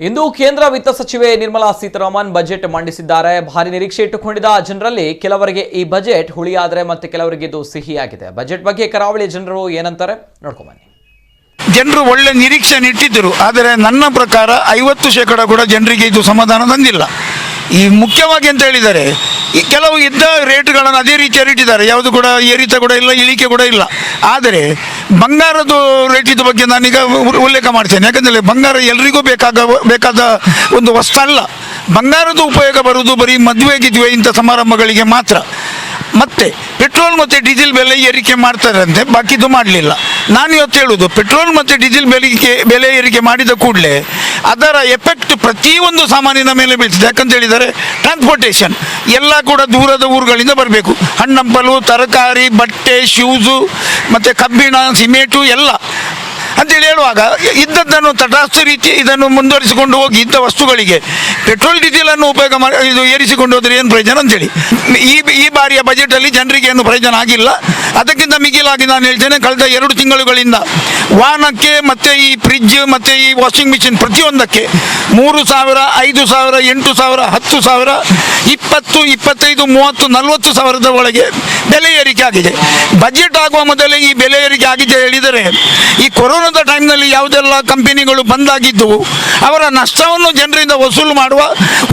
ಇಂದು ಕೇಂದ್ರ ವಿತ್ತ ಸಚಿವೆ ನಿರ್ಮಲಾ ಸೀತಾರಾಮನ್ ಬಜೆಟ್ ಮಂಡಿಸಿದ್ದಾರೆ. ಭಾರಿ ನಿರೀಕ್ಷೆ ಇಟ್ಟುಕೊಂಡಿದ್ದ ಜನರಲ್ಲಿ ಕೆಲವರಿಗೆ ಈ ಬಜೆಟ್ ಹುಳಿಯಾದರೆ ಮತ್ತೆ ಕೆಲವರಿಗೆ ಇದು ಸಿಹಿಯಾಗಿದೆ. ಬಜೆಟ್ ಬಗ್ಗೆ ಕರಾವಳಿ ಜನರು ಏನಂತಾರೆ ನೋಡ್ಕೊಂಡು ಬನ್ನಿ. ಜನರು ಒಳ್ಳೆ ನಿರೀಕ್ಷೆ ಇಟ್ಟಿದ್ದರು, ಆದರೆ ನನ್ನ ಪ್ರಕಾರ 50% ಕೂಡ ಜನರಿಗೆ ಇದು ಸಮಾಧಾನ ತಂದಿಲ್ಲ. ಈ ಮುಖ್ಯವಾಗಿ ಅಂತ ಹೇಳಿದರೆ ಈ ಕೆಲವು ಇದ್ದ ರೇಟ್ಗಳನ್ನು ಅದೇ ರೀತಿಯಾಗಿ ಇಟ್ಟಿದ್ದಾರೆ, ಯಾವುದು ಕೂಡ ಏರಿತ ಕೂಡ ಇಲ್ಲ, ಇಳಿಕೆ ಕೂಡ ಇಲ್ಲ. ಆದರೆ ಬಂಗಾರದ ರೇಟಿದ ಬಗ್ಗೆ ನಾನೀಗ ಉಲ್ಲೇಖ ಮಾಡ್ತೇನೆ. ಯಾಕಂದರೆ ಬಂಗಾರ ಎಲ್ರಿಗೂ ಬೇಕಾದ ಒಂದು ವಸ್ತು ಅಲ್ಲ. ಬಂಗಾರದ ಉಪಯೋಗ ಬರುವುದು ಬರೀ ಮದುವೆ ಇಂಥ ಸಮಾರಂಭಗಳಿಗೆ ಮಾತ್ರ. ಮತ್ತು ಪೆಟ್ರೋಲ್ ಮತ್ತು ಡೀಸೆಲ್ ಬೆಲೆ ಏರಿಕೆ ಮಾಡ್ತಾರಂತೆ, ಬಾಕಿದು ಮಾಡಲಿಲ್ಲ. ನಾನು ಇವತ್ತು ಹೇಳುವುದು, ಪೆಟ್ರೋಲ್ ಮತ್ತು ಡೀಸೆಲ್ ಬೆಲೆ ಏರಿಕೆ ಮಾಡಿದ ಕೂಡಲೇ ಅದರ ಎಫೆಕ್ಟ್ ಪ್ರತಿಯೊಂದು ಸಾಮಾನಿನ ಮೇಲೆ ಬೀಳ್ತದೆ. ಯಾಕಂತ ಹೇಳಿದರೆ ಟ್ರಾನ್ಸ್ಪೋರ್ಟೇಷನ್ ಎಲ್ಲ ಕೂಡ ದೂರದ ಊರುಗಳಿಂದ ಬರಬೇಕು. ಹಣ್ಣಂಪಲು, ತರಕಾರಿ, ಬಟ್ಟೆ, ಶೂಸು ಮತ್ತು ಕಬ್ಬಿಣ, ಸಿಮೆಂಟು ಎಲ್ಲ ಅಂತೇಳಿ ಹೇಳುವಾಗ ಇದ್ದದ್ದನ್ನು ತಟಸ್ಥ ರೀತಿ ಇದನ್ನು ಮುಂದುವರಿಸಿಕೊಂಡು ಹೋಗಿ ಇದ್ದ ವಸ್ತುಗಳಿಗೆ ಪೆಟ್ರೋಲ್ ಡೀಸೆಲನ್ನು ಉಪಯೋಗ ಮಾಡಿ ಇದು ಏರಿಸಿಕೊಂಡು ಹೋದರೆ ಏನು ಪ್ರಯೋಜನ ಅಂತೇಳಿ ಈ ಬಾರಿಯ ಬಜೆಟಲ್ಲಿ ಜನರಿಗೆ ಏನು ಪ್ರಯೋಜನ ಆಗಿಲ್ಲ. ಅದಕ್ಕಿಂತ ಮಿಗಿಲಾಗಿ ನಾನು ಹೇಳ್ತೇನೆ, ಕಳೆದ 2 ತಿಂಗಳುಗಳಿಂದ ವಾಹನಕ್ಕೆ ಮತ್ತು ಈ ಫ್ರಿಡ್ಜ್ ಮತ್ತು ಈ ವಾಷಿಂಗ್ ಮಿಷಿನ್ ಪ್ರತಿಯೊಂದಕ್ಕೆ 3,000, 5,000, 8,000, 10,000, 20, 25, 30, 40,000 ಒಳಗೆ ಬೆಲೆ ಏರಿಕೆ ಆಗಿದೆ. ಬಜೆಟ್ ಆಗುವ ಮೊದಲೇ ಈ ಬೆಲೆ ಏರಿಕೆ ಆಗಿದೆ ಹೇಳಿದರೆ, ಈ ಕೊರೋನಾದ ಟೈಮ್ನಲ್ಲಿ ಯಾವುದೆಲ್ಲ ಕಂಪನಿಗಳು ಬಂದಾಗಿದ್ದವು ಅವರ ನಷ್ಟವನ್ನು ಜನರಿಂದ ವಸೂಲು ಮಾಡುವ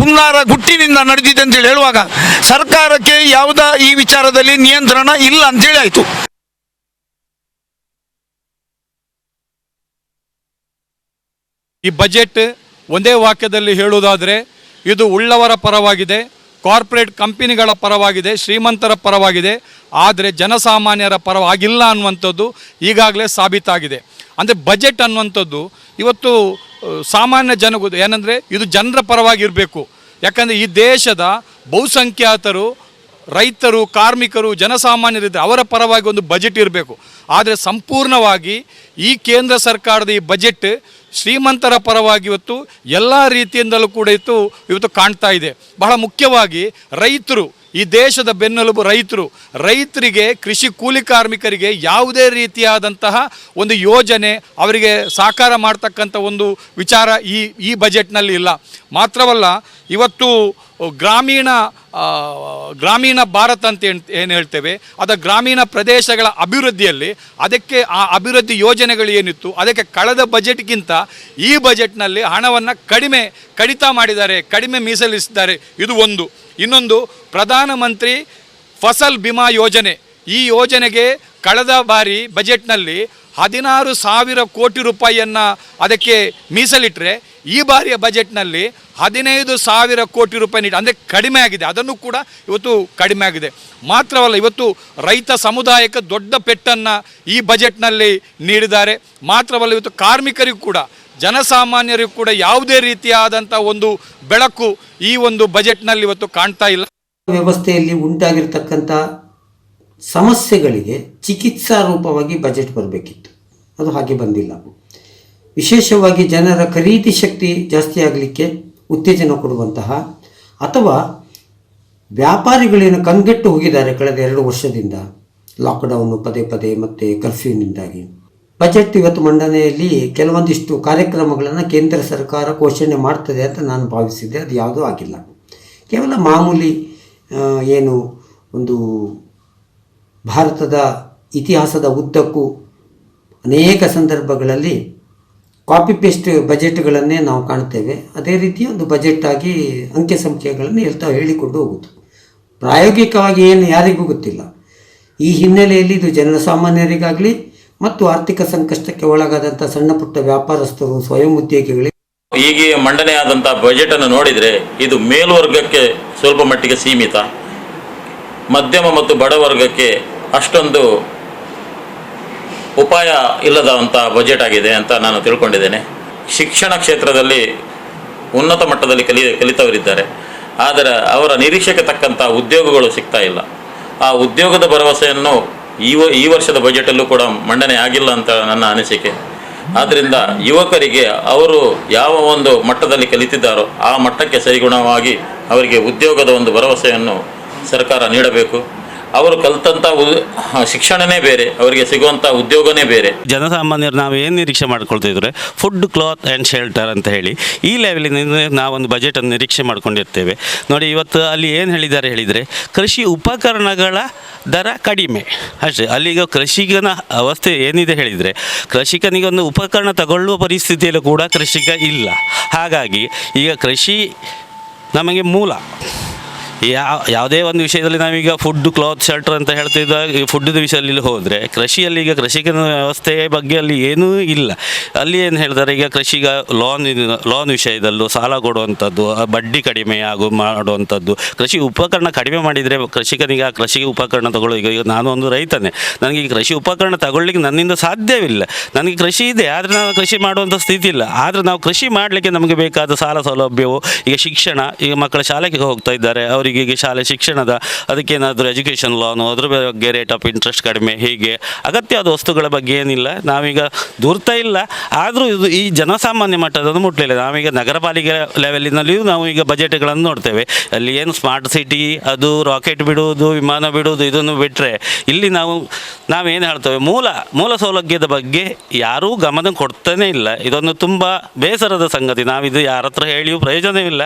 ಹುನ್ನಾರ ಗುಟ್ಟಿನಿಂದ ನಡೆದಿದೆ ಅಂತೇಳಿ ಹೇಳುವಾಗ ಸರ್ಕಾರಕ್ಕೆ ಯಾವುದ ಈ ವಿಚಾರದಲ್ಲಿ ನಿಯಂತ್ರಣ ಇಲ್ಲ ಅಂತೇಳಿ ಆಯಿತು. ಈ ಬಜೆಟ್ ಒಂದೇ ವಾಕ್ಯದಲ್ಲಿ ಹೇಳುವುದಾದರೆ ಇದು ಉಳ್ಳವರ ಪರವಾಗಿದೆ, ಕಾರ್ಪೊರೇಟ್ ಕಂಪನಿಗಳ ಪರವಾಗಿದೆ, ಶ್ರೀಮಂತರ ಪರವಾಗಿದೆ, ಆದರೆ ಜನಸಾಮಾನ್ಯರ ಪರವಾಗಿಲ್ಲ ಅನ್ನುವಂಥದ್ದು ಈಗಾಗಲೇ ಸಾಬೀತಾಗಿದೆ. ಅಂದರೆ ಬಜೆಟ್ ಅನ್ನುವಂಥದ್ದು ಇವತ್ತು ಸಾಮಾನ್ಯ ಜನಗೂ ಏನಂದರೆ ಇದು ಜನರ ಪರವಾಗಿರಬೇಕು. ಯಾಕಂದರೆ ಈ ದೇಶದ ಬಹುಸಂಖ್ಯಾತರು, ರೈತರು, ಕಾರ್ಮಿಕರು, ಜನಸಾಮಾನ್ಯರಿದ್ದರೆ ಅವರ ಪರವಾಗಿ ಒಂದು ಬಜೆಟ್ ಇರಬೇಕು. ಆದರೆ ಸಂಪೂರ್ಣವಾಗಿ ಈ ಕೇಂದ್ರ ಸರ್ಕಾರದ ಈ ಬಜೆಟ್ ಶ್ರೀಮಂತರ ಪರವಾಗಿ ಇವತ್ತು ಎಲ್ಲ ರೀತಿಯಿಂದಲೂ ಕೂಡ ಇವತ್ತು ಕಾಣ್ತಾ ಇದೆ. ಬಹಳ ಮುಖ್ಯವಾಗಿ ರೈತರು, ಈ ದೇಶದ ಬೆನ್ನೆಲುಬು ರೈತರಿಗೆ, ಕೃಷಿ ಕೂಲಿ ಕಾರ್ಮಿಕರಿಗೆ ಯಾವುದೇ ರೀತಿಯಾದಂತಹ ಒಂದು ಯೋಜನೆ ಅವರಿಗೆ ಸಾಕಾರ ಮಾಡ್ತಕ್ಕಂಥ ಒಂದು ವಿಚಾರ ಈ ಬಜೆಟ್ನಲ್ಲಿ ಇಲ್ಲ. ಮಾತ್ರವಲ್ಲ, ಇವತ್ತು ಗ್ರಾಮೀಣ ಭಾರತ ಅಂತ ಏನು ಹೇಳ್ತೇವೆ, ಅದರ ಗ್ರಾಮೀಣ ಪ್ರದೇಶಗಳ ಅಭಿವೃದ್ಧಿಯಲ್ಲಿ ಅದಕ್ಕೆ ಆ ಅಭಿವೃದ್ಧಿ ಯೋಜನೆಗಳು ಏನಿತ್ತು ಅದಕ್ಕೆ ಕಳೆದ ಬಜೆಟ್ಗಿಂತ ಈ ಬಜೆಟ್ನಲ್ಲಿ ಹಣವನ್ನು ಕಡಿತ ಮಾಡಿದ್ದಾರೆ, ಕಡಿಮೆ ಮೀಸಲಿಸಿದ್ದಾರೆ. ಇದು ಒಂದು. ಇನ್ನೊಂದು, ಪ್ರಧಾನಮಂತ್ರಿ ಫಸಲ್ ಬಿಮಾ ಯೋಜನೆ, ಈ ಯೋಜನೆಗೆ ಕಳೆದ ಬಾರಿ ಬಜೆಟ್ನಲ್ಲಿ 16,000 ಕೋಟಿ ರೂಪಾಯಿಯನ್ನು ಅದಕ್ಕೆ ಮೀಸಲಿಟ್ಟರೆ ಈ ಬಾರಿಯ ಬಜೆಟ್ನಲ್ಲಿ 15,000 ಕೋಟಿ ರೂಪಾಯಿ ಅಂದರೆ ಕಡಿಮೆ ಆಗಿದೆ. ಅದನ್ನು ಕೂಡ ಇವತ್ತು ಕಡಿಮೆ ಆಗಿದೆ. ಮಾತ್ರವಲ್ಲ, ಇವತ್ತು ರೈತ ಸಮುದಾಯಕ್ಕೆ ದೊಡ್ಡ ಪೆಟ್ಟನ್ನು ಈ ಬಜೆಟ್ನಲ್ಲಿ ನೀಡಿದ್ದಾರೆ. ಮಾತ್ರವಲ್ಲ, ಇವತ್ತು ಕಾರ್ಮಿಕರಿಗೂ ಕೂಡ, ಜನಸಾಮಾನ್ಯರಿಗೂ ಕೂಡ ಯಾವುದೇ ರೀತಿಯಾದಂಥ ಒಂದು ಬೆಳಕು ಈ ಒಂದು ಬಜೆಟ್ನಲ್ಲಿ ಇವತ್ತು ಕಾಣ್ತಾ ಇಲ್ಲ. ವ್ಯವಸ್ಥೆಯಲ್ಲಿ ಉಂಟಾಗಿರ್ತಕ್ಕಂಥ ಸಮಸ್ಯೆಗಳಿಗೆ ಚಿಕಿತ್ಸಾ ರೂಪವಾಗಿ ಬಜೆಟ್ ಬರಬೇಕಿತ್ತು, ಅದು ಹಾಗೆ ಬಂದಿಲ್ಲ. ವಿಶೇಷವಾಗಿ ಜನರ ಖರೀದಿ ಶಕ್ತಿ ಜಾಸ್ತಿ ಆಗಲಿಕ್ಕೆ ಉತ್ತೇಜನ ಕೊಡುವಂತಹ, ಅಥವಾ ವ್ಯಾಪಾರಿಗಳೇನು ಕಂಗೆಟ್ಟು ಹೋಗಿದ್ದಾರೆ ಕಳೆದ 2 ವರ್ಷದಿಂದ ಲಾಕ್ಡೌನು ಪದೇ ಮತ್ತು ಕರ್ಫ್ಯೂನಿಂದಾಗಿ. ಬಜೆಟ್ ಇವತ್ತು ಮಂಡನೆಯಲ್ಲಿ ಕೆಲವೊಂದಿಷ್ಟು ಕಾರ್ಯಕ್ರಮಗಳನ್ನು ಕೇಂದ್ರ ಸರ್ಕಾರ ಘೋಷಣೆ ಮಾಡ್ತದೆ ಅಂತ ನಾನು ಭಾವಿಸಿದ್ದೆ, ಅದು ಯಾವುದೂ ಆಗಿಲ್ಲ. ಕೇವಲ ಮಾಮೂಲಿ ಏನು ಒಂದು ಭಾರತದ ಇತಿಹಾಸದ ಉದ್ದಕ್ಕೂ ಅನೇಕ ಸಂದರ್ಭಗಳಲ್ಲಿ ಕಾಪಿ ಪೇಸ್ಟ್ ಬಜೆಟ್ಗಳನ್ನೇ ನಾವು ಕಾಣ್ತೇವೆ. ಅದೇ ರೀತಿ ಒಂದು ಬಜೆಟ್ ಆಗಿ ಅಂಕೆ ಸಂಖ್ಯೆಗಳನ್ನು ಹೇಳಿಕೊಂಡು ಹೋಗುವುದು ಪ್ರಾಯೋಗಿಕವಾಗಿ ಏನು ಯಾರಿಗೂ ಗೊತ್ತಿಲ್ಲ. ಈ ಹಿನ್ನೆಲೆಯಲ್ಲಿ ಇದು ಜನಸಾಮಾನ್ಯರಿಗಾಗಲಿ ಮತ್ತು ಆರ್ಥಿಕ ಸಂಕಷ್ಟಕ್ಕೆ ಒಳಗಾದಂಥ ಸಣ್ಣ ಪುಟ್ಟ ವ್ಯಾಪಾರಸ್ಥರು, ಸ್ವಯಂ ಉದ್ಯೋಗಿಗಳಿಗೆ ಈಗ ಮಂಡನೆಯಾದಂಥ ಬಜೆಟನ್ನು ನೋಡಿದರೆ ಇದು ಮೇಲ್ವರ್ಗಕ್ಕೆ ಸ್ವಲ್ಪ ಮಟ್ಟಿಗೆ ಸೀಮಿತ, ಮಧ್ಯಮ ಮತ್ತು ಬಡವರ್ಗಕ್ಕೆ ಅಷ್ಟೊಂದು ಉಪಾಯ ಇಲ್ಲದಂಥ ಬಜೆಟ್ ಆಗಿದೆ ಅಂತ ನಾನು ತಿಳ್ಕೊಂಡಿದ್ದೇನೆ. ಶಿಕ್ಷಣ ಕ್ಷೇತ್ರದಲ್ಲಿ ಉನ್ನತ ಮಟ್ಟದಲ್ಲಿ ಕಲಿತವರಿದ್ದಾರೆ, ಆದರೆ ಅವರ ನಿರೀಕ್ಷೆಗೆ ತಕ್ಕಂಥ ಉದ್ಯೋಗಗಳು ಸಿಗ್ತಾ ಇಲ್ಲ. ಆ ಉದ್ಯೋಗದ ಭರವಸೆಯನ್ನು ಈ ವರ್ಷದ ಬಜೆಟಲ್ಲೂ ಕೂಡ ಮಂಡನೆ ಆಗಿಲ್ಲ ಅಂತ ನನ್ನ ಅನಿಸಿಕೆ. ಆದ್ದರಿಂದ ಯುವಕರಿಗೆ ಅವರು ಯಾವ ಒಂದು ಮಟ್ಟದಲ್ಲಿ ಕಲಿತಿದ್ದಾರೋ ಆ ಮಟ್ಟಕ್ಕೆ ಸರಿಗುಣವಾಗಿ ಅವರಿಗೆ ಉದ್ಯೋಗದ ಒಂದು ಭರವಸೆಯನ್ನು ಸರ್ಕಾರ ನೀಡಬೇಕು. ಅವರು ಕಲಿತಂಥ ಶಿಕ್ಷಣನೇ ಬೇರೆ, ಅವರಿಗೆ ಸಿಗುವಂಥ ಉದ್ಯೋಗನೇ ಬೇರೆ. ಜನಸಾಮಾನ್ಯರು ನಾವು ಏನು ನಿರೀಕ್ಷೆ ಮಾಡ್ಕೊಳ್ತಿದ್ರೆ ಫುಡ್, ಕ್ಲಾತ್ ಆ್ಯಂಡ್ ಶೆಲ್ಟರ್ ಅಂತ ಹೇಳಿ ಈ ಲೆವೆಲಿನಿಂದ ನಾವೊಂದು ಬಜೆಟನ್ನು ನಿರೀಕ್ಷೆ ಮಾಡ್ಕೊಂಡಿರ್ತೇವೆ. ನೋಡಿ, ಇವತ್ತು ಅಲ್ಲಿ ಏನು ಹೇಳಿದರೆ ಕೃಷಿ ಉಪಕರಣಗಳ ದರ ಕಡಿಮೆ ಅಷ್ಟೇ. ಅಲ್ಲಿಗ ಕೃಷಿಕನ ಅವಸ್ಥೆ ಏನಿದೆ ಹೇಳಿದರೆ, ಕೃಷಿಕನಿಗೆ ಒಂದು ಉಪಕರಣ ತಗೊಳ್ಳುವ ಪರಿಸ್ಥಿತಿಯಲ್ಲೂ ಕೂಡ ಕೃಷಿಕ ಇಲ್ಲ. ಹಾಗಾಗಿ ಈಗ ಕೃಷಿ ನಮಗೆ ಮೂಲ. ಯಾವುದೇ ಒಂದು ವಿಷಯದಲ್ಲಿ ನಾವೀಗ ಫುಡ್, ಕ್ಲಾತ್, ಶೆಲ್ಟರ್ ಅಂತ ಹೇಳ್ತಿದ್ದ ಈ ಫುಡ್ದು ವಿಷಯದಲ್ಲಿ ಹೋದರೆ, ಕೃಷಿಯಲ್ಲಿ ಈಗ ಕೃಷಿಕನ ವ್ಯವಸ್ಥೆ ಬಗ್ಗೆ ಅಲ್ಲಿ ಏನೂ ಇಲ್ಲ. ಅಲ್ಲಿ ಏನು ಹೇಳ್ತಾರೆ, ಈಗ ಕೃಷಿಗ ಲೋನ್ ವಿಷಯದಲ್ಲೂ ಸಾಲ ಕೊಡುವಂಥದ್ದು, ಬಡ್ಡಿ ಕಡಿಮೆ ಮಾಡುವಂಥದ್ದು, ಕೃಷಿ ಉಪಕರಣ ಕಡಿಮೆ ಮಾಡಿದರೆ ಕೃಷಿಕನಿಗೆ ಆ ಕೃಷಿ ಉಪಕರಣ ತಗೊಳ್ಳೋ. ಈಗ ನಾನು ಒಂದು ರೈತನೇ, ನನಗೆ ಈ ಕೃಷಿ ಉಪಕರಣ ತಗೊಳ್ಳಿಕ್ಕೆ ನನ್ನಿಂದ ಸಾಧ್ಯವಿಲ್ಲ. ನನಗೆ ಕೃಷಿ ಇದೆ, ಆದರೆ ನಾನು ಕೃಷಿ ಮಾಡುವಂಥ ಸ್ಥಿತಿ ಇಲ್ಲ. ಆದರೆ ನಾವು ಕೃಷಿ ಮಾಡಲಿಕ್ಕೆ ನಮಗೆ ಬೇಕಾದ ಸಾಲ ಸೌಲಭ್ಯವು, ಈಗ ಶಿಕ್ಷಣ, ಈಗ ಮಕ್ಕಳ ಶಾಲೆಗೆ ಹೋಗ್ತಾ ಇದ್ದಾರೆ, ಅವರಿಗೆ ಈಗ ಶಾಲೆ ಶಿಕ್ಷಣದ ಅದಕ್ಕೇನಾದರೂ ಎಜುಕೇಷನ್ ಲೋನು, ಅದ್ರ ಬಗ್ಗೆ ರೇಟ್ ಆಫ್ ಇಂಟ್ರೆಸ್ಟ್ ಕಡಿಮೆ, ಹೀಗೆ ಅಗತ್ಯವಾದ ವಸ್ತುಗಳ ಬಗ್ಗೆ ಏನಿಲ್ಲ. ನಾವೀಗ ದೂರ್ತಾ ಇಲ್ಲ, ಆದರೂ ಇದು ಈ ಜನಸಾಮಾನ್ಯ ಮಟ್ಟದನ್ನು ಮುಟ್ಟಲಿಲ್ಲ. ನಾವೀಗ ನಗರ ಪಾಲಿಕೆ ಲೆವೆಲಿನಲ್ಲಿಯೂ ನಾವು ಈಗ ಬಜೆಟ್ಗಳನ್ನು ನೋಡ್ತೇವೆ. ಅಲ್ಲಿ ಏನು ಸ್ಮಾರ್ಟ್ ಸಿಟಿ, ಅದು ರಾಕೆಟ್ ಬಿಡುವುದು, ವಿಮಾನ ಬಿಡುವುದು, ಇದನ್ನು ಬಿಟ್ಟರೆ ಇಲ್ಲಿ ನಾವೇನು ಹೇಳ್ತೇವೆ, ಮೂಲ ಸೌಲಭ್ಯದ ಬಗ್ಗೆ ಯಾರೂ ಗಮನ ಕೊಡ್ತಾನೇ ಇಲ್ಲ. ಇದೊಂದು ತುಂಬ ಬೇಸರದ ಸಂಗತಿ. ನಾವಿದು ಯಾರ ಹತ್ರ ಹೇಳಿಯೂ ಪ್ರಯೋಜನವಿಲ್ಲ.